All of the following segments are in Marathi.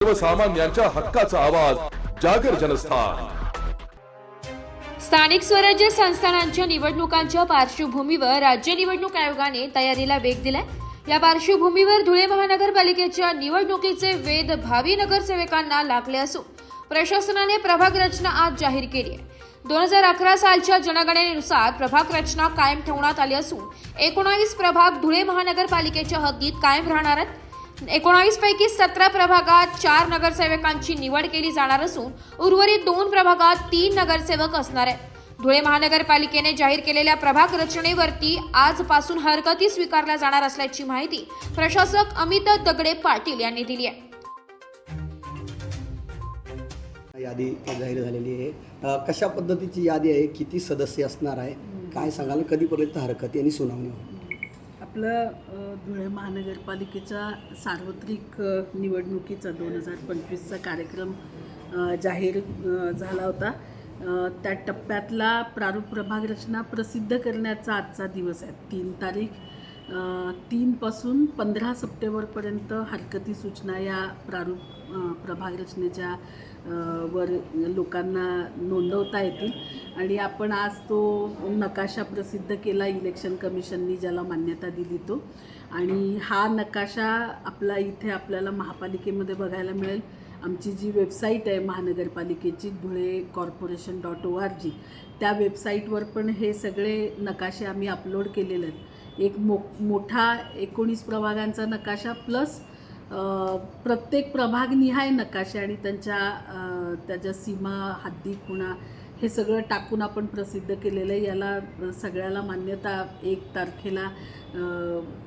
सर्वसामान्यांच्या हक्काचा आवाज जागर जनस्थान। स्थानिक स्वराज्य संस्थानांच्या निवडणुकांच्या पार्श्वभूमीवर राज्य निवडणूक आयोगाने तयारीला वेग दिलाय। या पार्श्वभूमीवर धुळे महानगरपालिकेच्या निवडणुकीचे वेध भावी नगरसेवकांना लागले असून प्रशासनाने प्रभाग रचना आज जाहीर केली आहे। 2011 सालच्या जनगणनेनुसार प्रभाग रचना कायम ठेवण्यात आली असून 19 प्रभाग धुळे महानगरपालिकेच्या हद्दीत कायम राहणार आहेत। 19 पैकी 17 प्रभागात 4 नगरसेवकांची निवड केली जाणार असून उर्वरित 2 प्रभागात 3 नगरसेवक असणार आहेत। धुळे महानगरपालिकेने जाहीर केलेल्या प्रभाग रचनेवरती आजपासून हरकती स्वीकारल्या जाणार असल्याची माहिती प्रशासक अमित दगडे पाटील यांनी दिली आहे। यादी जाहीर झालेली आहे। कशा पद्धतीची यादी आहे, किती सदस्य असणार आहे, काय सांगाल, कधीपर्यंत हरकती आणि सुनावणी होईल? आपलं धुळे महानगरपालिकेच्या सार्वत्रिक निवडणुकीचा 2025चा कार्यक्रम जाहीर झाला होता। त्या टप्प्यातला प्रारूप प्रभाग रचना प्रसिद्ध करण्याचा आजचा दिवस आहे। 3 तारीख 3 पासून 15 सप्टेंबरपर्यंत हरकती सूचना या प्रारूप प्रभाग रचनेच्या वर लोकांना नोंदवता येतील आणि आपण आज तो नकाशा प्रसिद्ध केला इलेक्शन कमिशननी, ज्याला मान्यता दिली तो। आणि हा नकाशा आपला इथे आपल्याला महापालिकेमध्ये बघायला मिळेल। आमची जी वेबसाईट आहे महानगरपालिकेची dhuleccorporation.org, त्या वेबसाईटवर पण हे सगळे नकाशे आम्ही अपलोड केलेले आहेत। एक मोठा 19 प्रभागांचा नकाशा प्लस प्रत्येक प्रभागनिहाय नकाशे आणि त्याच्या सीमा, हद्दी, खुणा हे सगळं टाकून आपण प्रसिद्ध केलेलं आहे। याला सगळ्याला मान्यता 1 तारखेला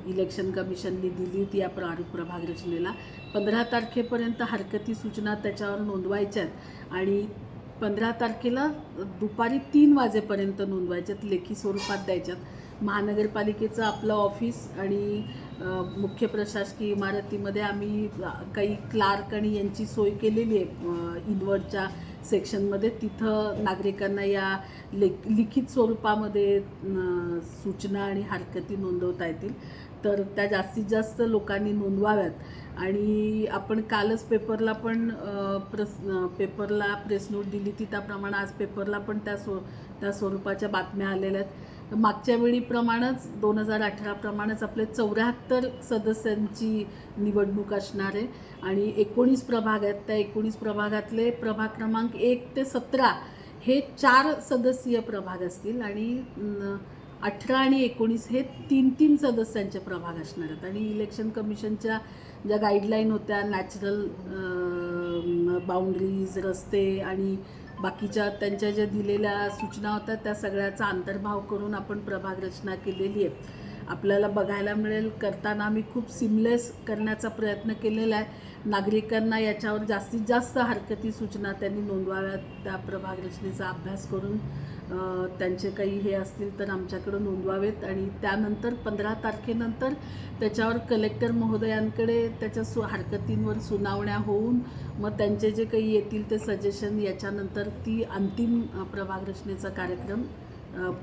इलेक्शन कमिशननी दिली होती या प्रारूप प्रभाग रचनेला। 15 तारखेपर्यंत हरकती सूचना त्याच्यावर नोंदवायच्या आहेत आणि 15 तारखेला दुपारी 3 वाजेपर्यंत नोंदवायच्यात, लेखी स्वरूपात द्यायच्यात। महानगरपालिकेचं आपलं ऑफिस आणि मुख्य प्रशासकीय इमारतीमध्ये आम्ही काही क्लार्क आणि यांची सोय केलेली आहे इनवर्डच्या सेक्शनमध्ये। तिथं नागरिकांना या लिखित स्वरूपामध्ये सूचना आणि हरकती नोंदवता येतील, तर त्या जास्तीत जास्त लोकांनी नोंदवाव्यात। आणि आपण कालच पेपरला पण प्रेस नोट दिली ती, त्याप्रमाणे आज पेपरला पण त्या स्वरूपाच्या बातम्या आलेल्या आहेत। मागच्या वेळीप्रमाणेच 2018 प्रमाणेच आपले 74 सदस्यांची निवडणूक असणार आहे आणि 19 प्रभाग आहेत। त्या 19 प्रभागातले प्रभाग क्रमांक 1 ते 17 हे 4 सदस्यीय प्रभाग असतील आणि 18 आणि 19 हे 3-3 सदस्यांचे प्रभाग असणार आहेत। आणि इलेक्शन कमिशनच्या ज्या गाईडलाईन होत्या, नॅचरल बाउंड्रीज, रस्ते आणि बाकीच्या त्यांच्या ज्या दिलेल्या सूचना होत्या त्या सगळ्याचा अंतर्भाव करून आपण प्रभाग रचना केलेली आहे। आपल्याला बघायला मिळेल, करताना आम्ही खूप सिमलेस करण्याचा प्रयत्न केलेला आहे। नागरिकांना याच्यावर जास्तीत जास्त हरकती सूचना त्यांनी नोंदवाव्यात, त्या प्रभाग रचनेचा अभ्यास करून त्यांचे काही हे असतील तर आमच्याकडं नोंदवावेत आणि त्यानंतर 15 तारखेनंतर त्याच्यावर कलेक्टर महोदयांकडे त्याच्या हरकतींवर सुनावण्या होऊन मग त्यांचे जे काही येतील ते सजेशन, याच्यानंतर ती अंतिम प्रभाग रचनेचा कार्यक्रम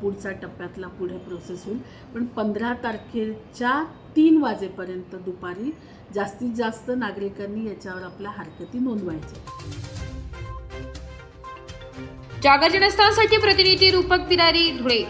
पुढच्या टप्प्यातला पुढे प्रोसेस होईल। पण 15 तारखेच्या 3 वाजेपर्यंत दुपारी जास्तीत जास्त नागरिकांनी याच्यावर आपल्या हरकती नोंदवायच्या। जागर जनस्थानसाठी प्रतिनिधी रूपक बिरारी, धुळे।